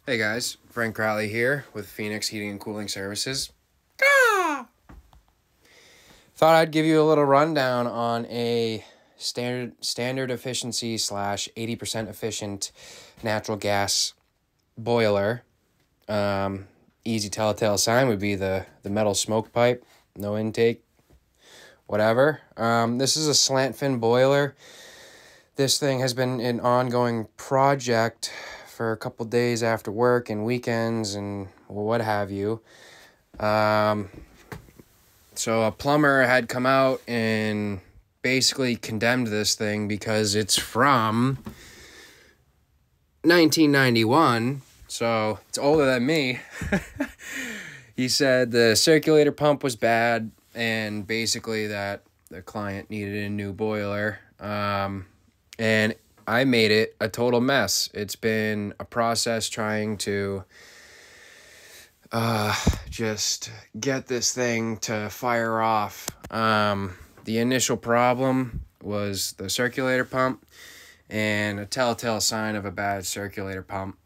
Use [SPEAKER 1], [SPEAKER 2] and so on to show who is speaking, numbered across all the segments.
[SPEAKER 1] Hey guys, Frank Crowley here with Phoenix Heating and Cooling Services. Thought I'd give you a little rundown on a standard efficiency slash 80% efficient natural gas boiler. Easy telltale sign would be the metal smoke pipe, no intake, whatever. This is a slant-finn boiler. This thing has been an ongoing project for a couple days after work and weekends and what have you. So a plumber had come out and basically condemned this thing because it's from 1991, so it's older than me. He said the circulator pump was bad and basically that the client needed a new boiler. And I made it a total mess. It's been a process trying to just get this thing to fire off. The initial problem was the circulator pump, and a telltale sign of a bad circulator pump.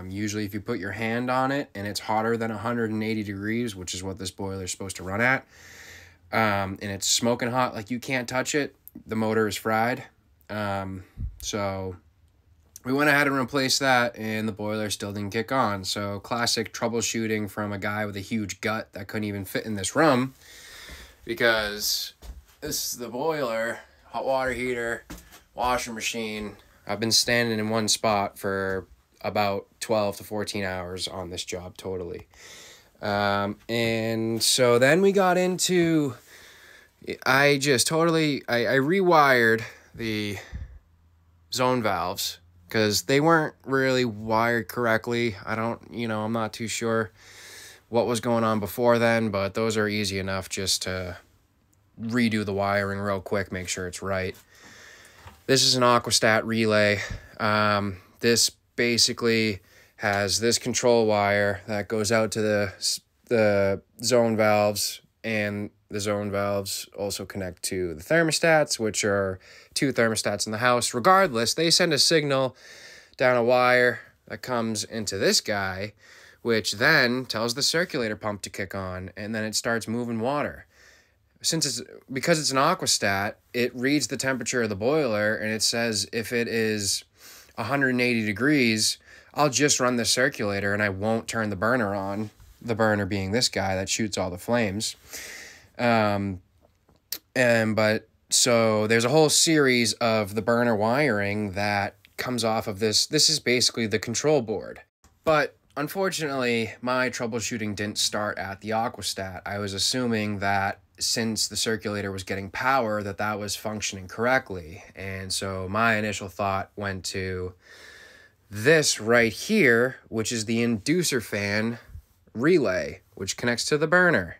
[SPEAKER 1] Usually if you put your hand on it and it's hotter than 180 degrees, which is what this boiler is supposed to run at, and it's smoking hot, like you can't touch it, the motor is fried. So we went ahead and replaced that, and the boiler still didn't kick on. So classic troubleshooting from a guy with a huge gut that couldn't even fit in this room, because this is the boiler, hot water heater, washer machine. I've been standing in one spot for about 12 to 14 hours on this job totally. And so then we got into, I rewired the zone valves because they weren't really wired correctly. I'm not too sure what was going on before then, but those are easy enough just to redo the wiring real quick, make sure it's right. This is an aquastat relay. This basically has this control wire that goes out to the zone valves, and the zone valves also connect to the thermostats, which are two thermostats in the house. Regardless, they send a signal down a wire that comes into this guy, which then tells the circulator pump to kick on, and then it starts moving water. Because it's an aquastat, it reads the temperature of the boiler, and it says if it is 180 degrees, I'll just run the circulator and I won't turn the burner on. The burner being this guy that shoots all the flames. So there's a whole series of the burner wiring that comes off of this. This is basically the control board. But unfortunately, my troubleshooting didn't start at the aquastat. I was assuming that since the circulator was getting power, that was functioning correctly. And so my initial thought went to this right here, which is the inducer fan relay, which connects to the burner.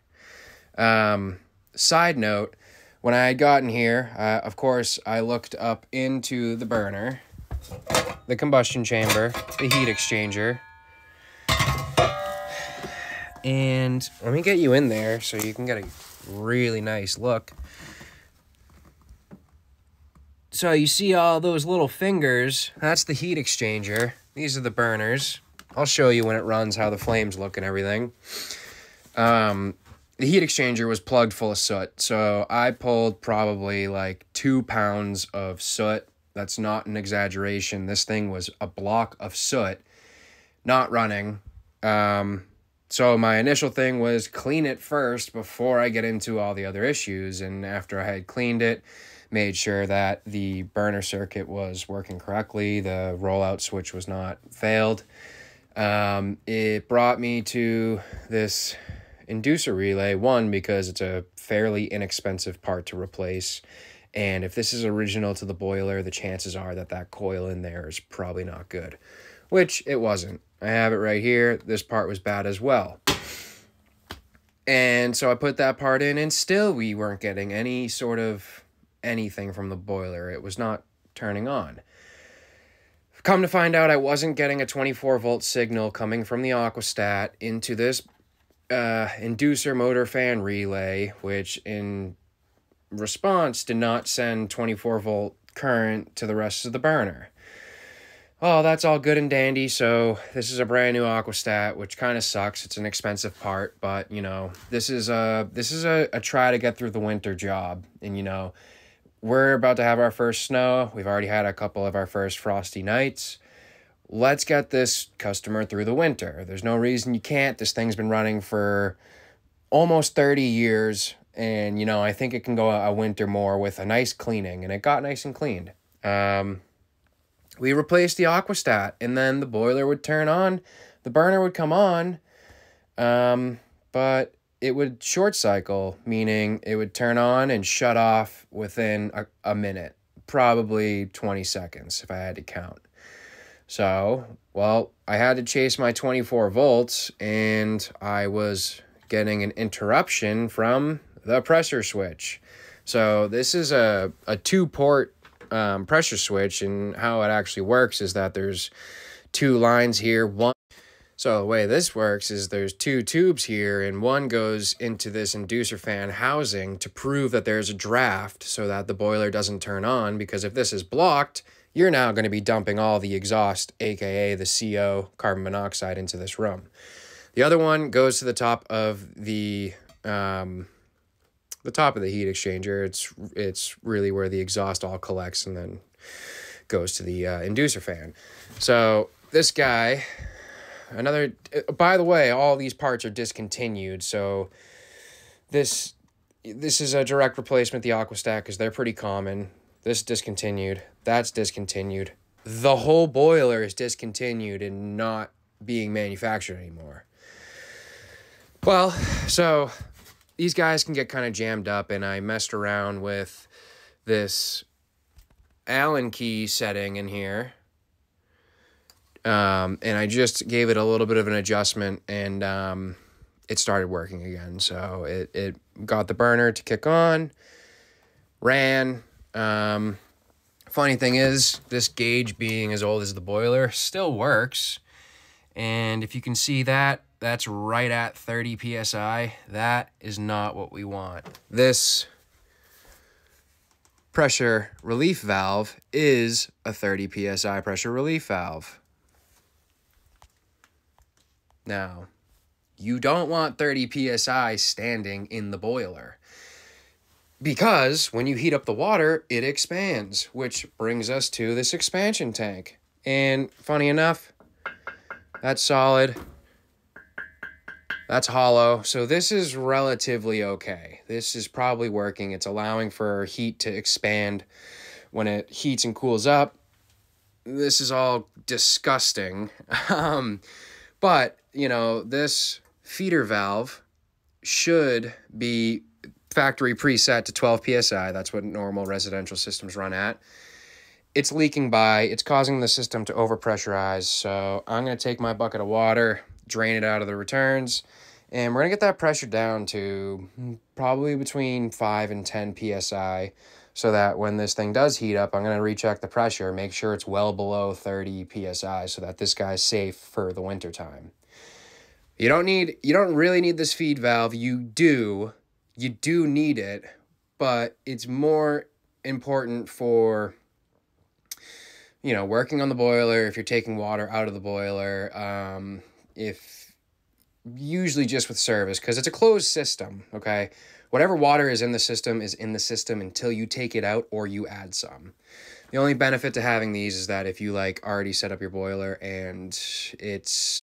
[SPEAKER 1] Side note, when I had gotten here, of course, I looked up into the burner, the combustion chamber, the heat exchanger. And let me get you in there so you can get a really nice look. So you see all those little fingers, that's the heat exchanger. These are the burners. I'll show you when it runs how the flames look and everything. The heat exchanger was plugged full of soot, so I pulled probably like 2 pounds of soot. That's not an exaggeration. This thing was a block of soot, not running. So my initial thing was clean it first before I get into all the other issues. And after I had cleaned it, made sure that the burner circuit was working correctly, the rollout switch was not failed. It brought me to this inducer relay, one, because it's a fairly inexpensive part to replace. And if this is original to the boiler, the chances are that coil in there is probably not good, which it wasn't. I have it right here. This part was bad as well. And so I put that part in, and still we weren't getting any sort of anything from the boiler. It was not turning on. Come to find out, I wasn't getting a 24-volt signal coming from the aquastat into this inducer motor fan relay, which in response did not send 24-volt current to the rest of the burner. Oh, that's all good and dandy. So this is a brand new aquastat, which kind of sucks. It's an expensive part, but you know, this is a try to get through the winter job. And you know, we're about to have our first snow. We've already had a couple of our first frosty nights. Let's get this customer through the winter. There's no reason you can't. This thing's been running for almost 30 years. And, you know, I think it can go a winter more with a nice cleaning. And it got nice and cleaned. We replaced the aquastat. And then the boiler would turn on. The burner would come on. But it would short cycle, meaning it would turn on and shut off within a minute. Probably 20 seconds if I had to count. So, well, I had to chase my 24 volts, and I was getting an interruption from the pressure switch. So this is a two-port pressure switch, and how it actually works is that there's two lines here. So the way this works is there's two tubes here, and one goes into this inducer fan housing to prove that there's a draft so that the boiler doesn't turn on, because if this is blocked, you're now going to be dumping all the exhaust, aka the CO, carbon monoxide, into this room. The other one goes to the top of the heat exchanger. It's really where the exhaust all collects and then goes to the inducer fan. So this guy, by the way, all these parts are discontinued. So this is a direct replacement, the aquastat, because they're pretty common. This discontinued. That's discontinued. The whole boiler is discontinued and not being manufactured anymore. Well, so these guys can get kind of jammed up, and I messed around with this Allen key setting in here. And I just gave it a little bit of an adjustment, and it started working again. So it got the burner to kick on, ran. Funny thing is, this gauge, being as old as the boiler, still works. And if you can see that, that's right at 30 PSI. That is not what we want. This pressure relief valve is a 30 PSI pressure relief valve. Now, you don't want 30 PSI standing in the boiler, because when you heat up the water, it expands, which brings us to this expansion tank. And funny enough, that's solid. That's hollow. So this is relatively okay. This is probably working. It's allowing for heat to expand when it heats and cools up. This is all disgusting. But, you know, this feeder valve should be factory preset to 12 PSI. That's what normal residential systems run at. It's leaking by. It's causing the system to overpressurize. So I'm going to take my bucket of water, drain it out of the returns, and we're going to get that pressure down to probably between 5 and 10 PSI, so that when this thing does heat up, I'm going to recheck the pressure, make sure it's well below 30 PSI, so that this guy's safe for the winter time. You don't really need this feed valve. You do need it, but it's more important for, you know, working on the boiler, if you're taking water out of the boiler, if usually just with service, because it's a closed system, okay? Whatever water is in the system until you take it out or you add some. The only benefit to having these is that if you like already set up your boiler and it's...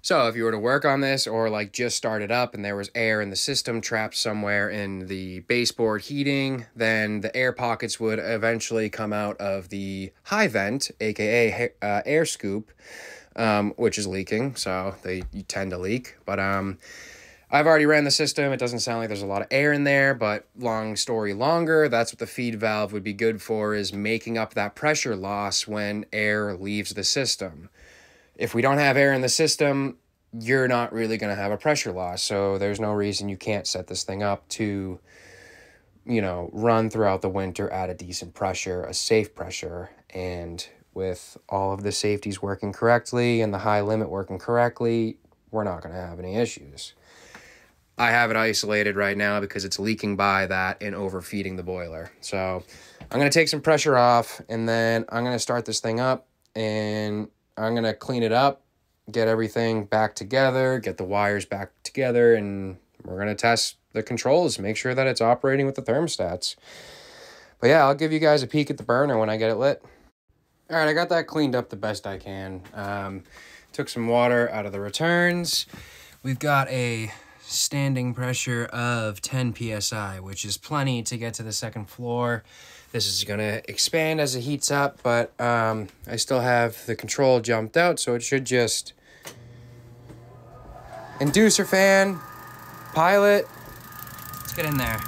[SPEAKER 1] So if you were to work on this, or like just start it up and there was air in the system trapped somewhere in the baseboard heating, then the air pockets would eventually come out of the high vent, aka air scoop, which is leaking. So you tend to leak. But I've already ran the system. It doesn't sound like there's a lot of air in there, but long story longer, that's what the feed valve would be good for, is making up that pressure loss when air leaves the system. If we don't have air in the system, you're not really going to have a pressure loss. So there's no reason you can't set this thing up to, you know, run throughout the winter at a decent pressure, a safe pressure. And with all of the safeties working correctly and the high limit working correctly, we're not going to have any issues. I have it isolated right now because it's leaking by that and overfeeding the boiler. So I'm going to take some pressure off, and then I'm going to start this thing up. and I'm gonna clean it up, get everything back together, get the wires back together, and we're gonna test the controls, make sure that it's operating with the thermostats. But yeah, I'll give you guys a peek at the burner when I get it lit. All right, I got that cleaned up the best I can. Took some water out of the returns. We've got a standing pressure of 10 psi, which is plenty to get to the second floor. This is gonna expand as it heats up, but I still have the control jumped out, so it should just inducer fan, pilot. Let's get in there.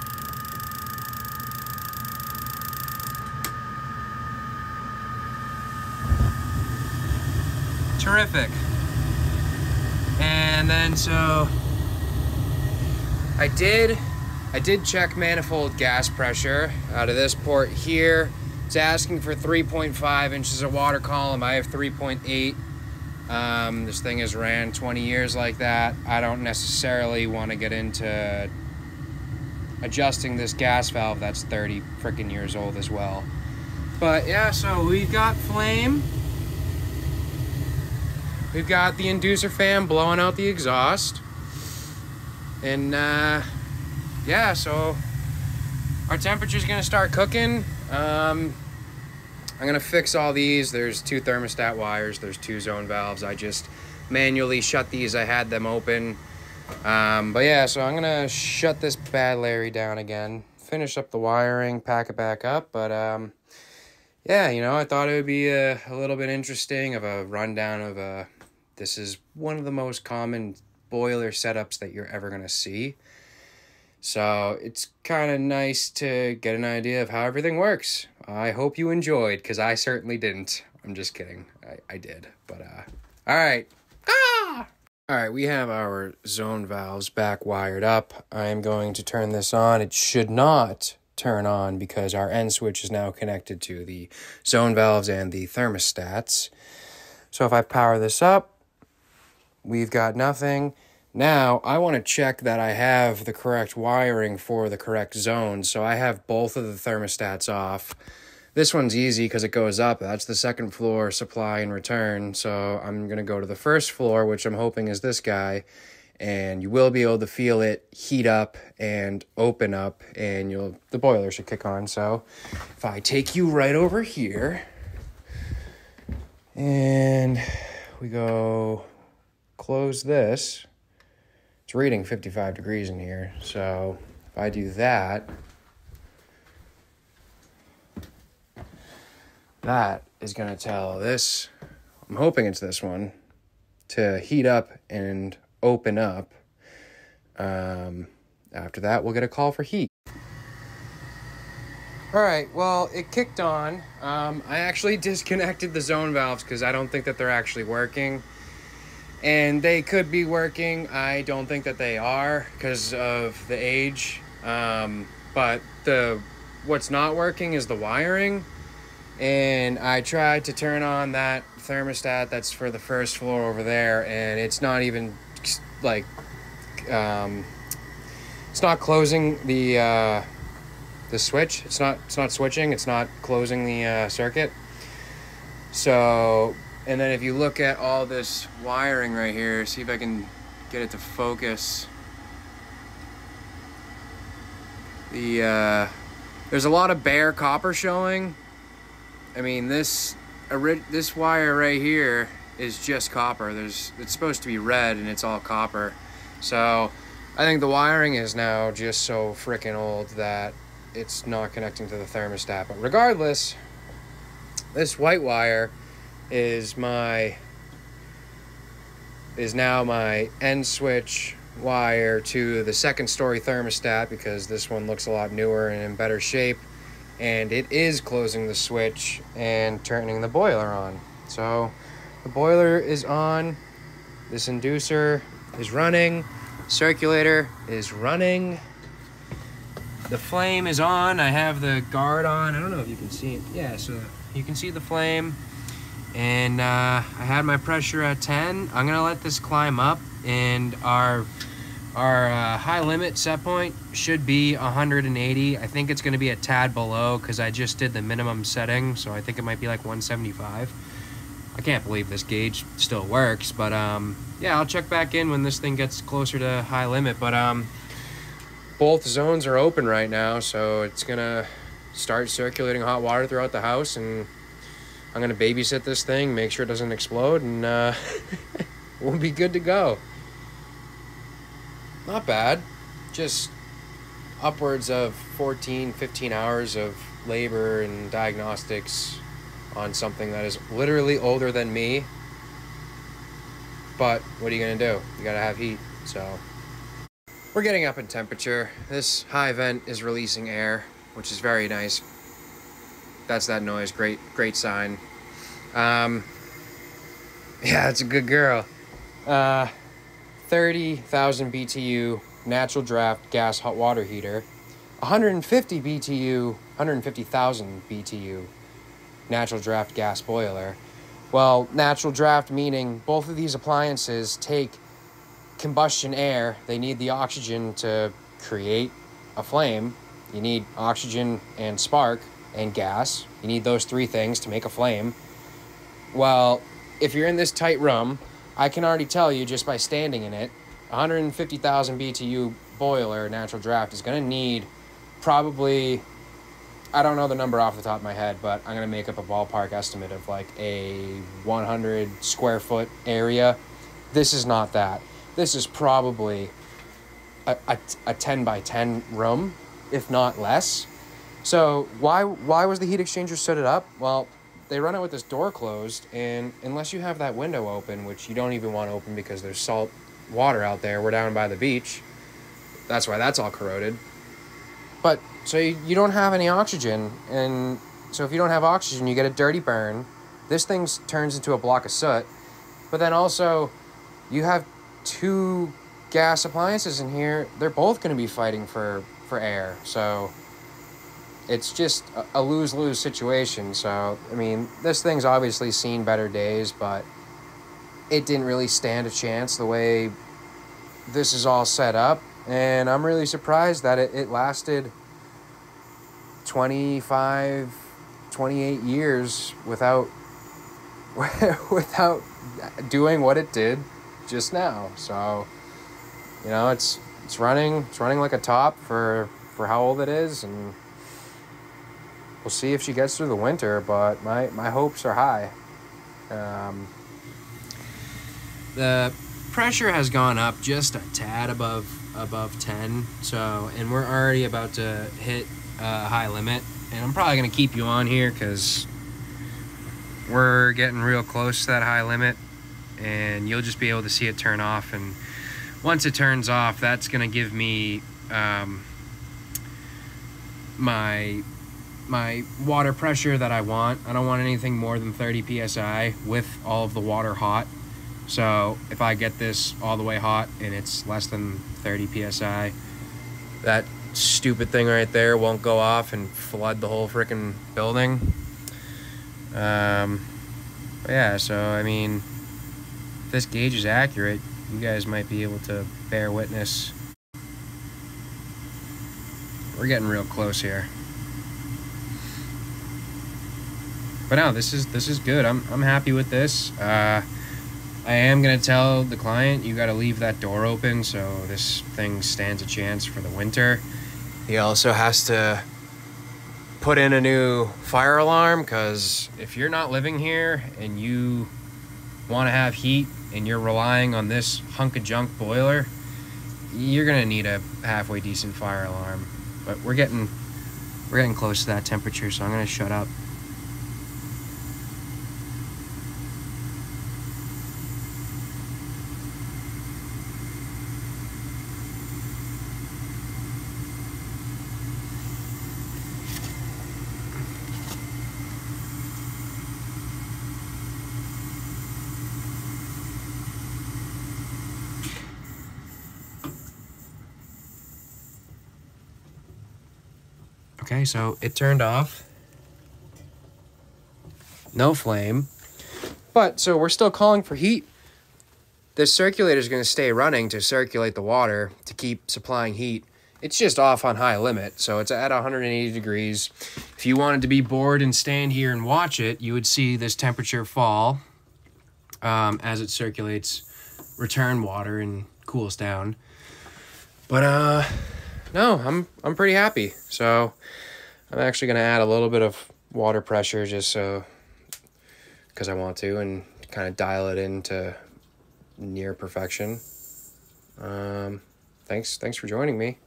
[SPEAKER 1] Terrific. And then so I did check manifold gas pressure out of this port here. It's asking for 3.5 inches of water column. I have 3.8. This thing has ran 20 years like that. I don't necessarily want to get into adjusting this gas valve that's 30 freaking years old as well. But yeah, so we've got flame. We've got the inducer fan blowing out the exhaust. And yeah, so our temperature's gonna start cooking. I'm gonna fix all these. There's 2 thermostat wires, there's 2 zone valves. I just manually shut these, I had them open. But yeah, so I'm gonna shut this bad Larry down again, finish up the wiring, pack it back up. But yeah, you know, I thought it would be a little bit interesting of a rundown of this is one of the most common boiler setups that you're ever gonna see. So it's kind of nice to get an idea of how everything works. I hope you enjoyed, because I certainly didn't. I'm just kidding. I did. But all right. All right, we have our zone valves back wired up. I am going to turn this on. It should not turn on because our end switch is now connected to the zone valves and the thermostats. So if I power this up, we've got nothing. Now, I want to check that I have the correct wiring for the correct zone. So I have both of the thermostats off. This one's easy because it goes up. That's the second floor supply and return. So I'm going to go to the first floor, which I'm hoping is this guy. And you will be able to feel it heat up and open up, and the boiler should kick on. So if I take you right over here, and we go close this, it's reading 55 degrees in here. So if I do that, that is going to tell this, I'm hoping it's this one, to heat up and open up. After that, we'll get a call for heat. All right, well, it kicked on. I actually disconnected the zone valves because I don't think that they're actually working. And they could be working. I don't think that they are because of the age. But what's not working is the wiring. And I tried to turn on that thermostat that's for the first floor over there, and it's not even like it's not closing the switch. It's not switching. It's not closing the circuit. So, and then if you look at all this wiring right here, see if I can get it to focus. There's a lot of bare copper showing. I mean, this wire right here is just copper. It's supposed to be red and it's all copper. So I think the wiring is now just so freaking old that it's not connecting to the thermostat. But regardless, this white wire is now my end switch wire to the second story thermostat, because this one looks a lot newer and in better shape. And it is closing the switch and turning the boiler on. So the boiler is on, this inducer is running, circulator is running, the flame is on. I have the guard on. I don't know if you can see it. Yeah, so you can see the flame. And I had my pressure at 10. I'm gonna let this climb up, and our high limit set point should be 180. I think it's going to be a tad below because I just did the minimum setting, so I think it might be like 175. I can't believe this gauge still works, but yeah, I'll check back in when this thing gets closer to high limit. But both zones are open right now, so it's gonna start circulating hot water throughout the house, and I'm gonna babysit this thing, make sure it doesn't explode, and we'll be good to go. Not bad. Just upwards of 14, 15 hours of labor and diagnostics on something that is literally older than me. But what are you gonna do? You gotta have heat, so. We're getting up in temperature. This high vent is releasing air, which is very nice. That's that noise, great sign. Yeah, it's a good girl. 30,000 BTU natural draft gas hot water heater, 150 BTU, 150,000 BTU natural draft gas boiler. Well, natural draft meaning both of these appliances take combustion air. They need the oxygen to create a flame. You need oxygen and spark and gas. You need those three things to make a flame. Well, if you're in this tight room, I can already tell you just by standing in it, 150,000 BTU boiler natural draft is going to need probably, I don't know the number off the top of my head, but I'm going to make up a ballpark estimate of like a 100 square foot area. This is not that. This is probably a 10 by 10 room, if not less. So why was the heat exchanger stood up? Well, they run it with this door closed, and unless you have that window open, which you don't even want to open because there's salt water out there, we're down by the beach. That's why that's all corroded. But so you don't have any oxygen, and so if you don't have oxygen, you get a dirty burn. This thing turns into a block of soot. But then also, you have two gas appliances in here. They're both going to be fighting for air. So it's just a lose-lose situation. So, I mean, this thing's obviously seen better days, but it didn't really stand a chance the way this is all set up. And I'm really surprised that it lasted 25, 28 years without doing what it did just now. So, you know, it's running like a top for how old it is, and we'll see if she gets through the winter, but my hopes are high. The pressure has gone up just a tad above 10, so, and we're already about to hit high limit, and I'm probably going to keep you on here because we're getting real close to that high limit, and you'll just be able to see it turn off. And once it turns off, that's going to give me my water pressure that I want. I don't want anything more than 30 psi with all of the water hot. So if I get this all the way hot and it's less than 30 psi, that stupid thing right there won't go off and flood the whole freaking building. Yeah, so I mean, if this gauge is accurate, you guys might be able to bear witness. We're getting real close here. But no, this is good. I'm happy with this. I am gonna tell the client you gotta leave that door open so this thing stands a chance for the winter. He also has to put in a new fire alarm, because if you're not living here and you want to have heat and you're relying on this hunk of junk boiler, you're gonna need a halfway decent fire alarm. But we're getting close to that temperature, so I'm gonna shut up. Okay, so it turned off. No flame. But, so we're still calling for heat. This circulator is going to stay running to circulate the water to keep supplying heat. It's just off on high limit, so it's at 180 degrees. If you wanted to be bored and stand here and watch it, you would see this temperature fall as it circulates return water and cools down. But no, I'm pretty happy. So I'm actually gonna add a little bit of water pressure just so, because I want to, and kind of dial it into near perfection. Thanks for joining me.